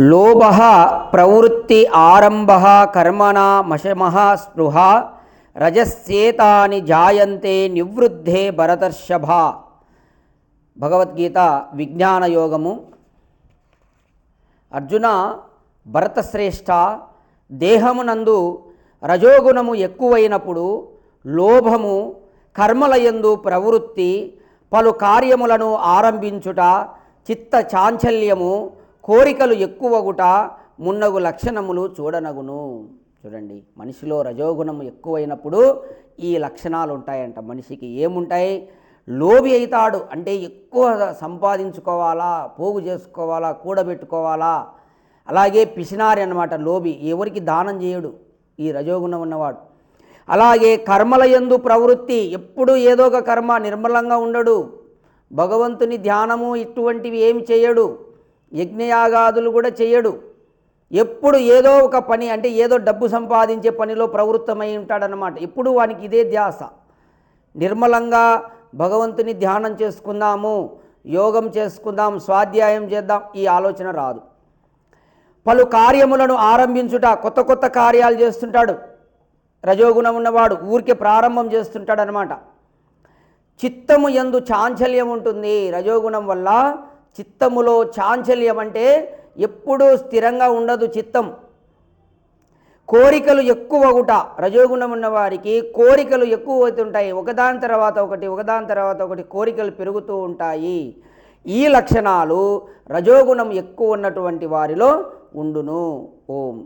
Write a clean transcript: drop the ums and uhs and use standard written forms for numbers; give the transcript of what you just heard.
లోభ ప్రవృత్తి ఆరంభ కర్మణ మశమః స్పృహ రజస్యేతాని జాయంతే నివృద్ధే భరతర్షభ. భగవద్గీత విజ్ఞాన యోగము. అర్జున, భరతశ్రేష్ఠ, దేహమునందు రజోగుణము ఎక్కువైనప్పుడు లోభము, కర్మలయందు ప్రవృత్తి, పలు కార్యములను ఆరంభించుట, చిత్త చాంచల్యము, కోరికలు ఎక్కువగుట మున్నగు లక్షణములు చూడనగును. చూడండి, మనిషిలో రజోగుణము ఎక్కువైనప్పుడు ఈ లక్షణాలు ఉంటాయంట. మనిషికి ఏముంటాయి? లోభి అవుతాడు, అంటే ఎక్కువ సంపాదించుకోవాలా, పోగు చేసుకోవాలా, కూడబెట్టుకోవాలా. అలాగే పిసినారి అన్నమాట లోభి, ఎవరికి దానం చేయడు ఈ రజోగుణం ఉన్నవాడు. అలాగే కర్మలయందు ప్రవృత్తి, ఎప్పుడు ఏదో ఒక కర్మ, నిర్మలంగా ఉండడు, భగవంతుని ధ్యానము ఇటువంటివి ఏమి చేయడు, యజ్ఞయాగాదులు కూడా చేయడు. ఎప్పుడు ఏదో ఒక పని, అంటే ఏదో డబ్బు సంపాదించే పనిలో ప్రవృత్తమై ఉంటాడనమాట. ఎప్పుడు వానికి ఇదే ధ్యాస. నిర్మలంగా భగవంతుని ధ్యానం చేసుకుందాము, యోగం చేసుకుందాం, స్వాధ్యాయం చేద్దాం, ఈ ఆలోచన రాదు. పలు కార్యములను ఆరంభించుట, కొత్త కొత్త కార్యాలు చేస్తుంటాడు రజోగుణం ఉన్నవాడు. ఊరికే ప్రారంభం చేస్తుంటాడు అనమాట. చిత్తము యందు చాంచల్యం ఉంటుంది రజోగుణం వల్ల. చిత్తములో చాంచల్యం అంటే ఎప్పుడూ స్థిరంగా ఉండదు చిత్తం. కోరికలు ఎక్కువగుట, రజోగుణం ఉన్నవారికి కోరికలు ఎక్కువ అవుతుంటాయి. ఒకదాని తర్వాత ఒకటి, ఒకదాని తర్వాత ఒకటి కోరికలు పెరుగుతూ ఉంటాయి. ఈ లక్షణాలు రజోగుణం ఎక్కువ ఉన్నటువంటి వారిలో ఉండును. ఓం.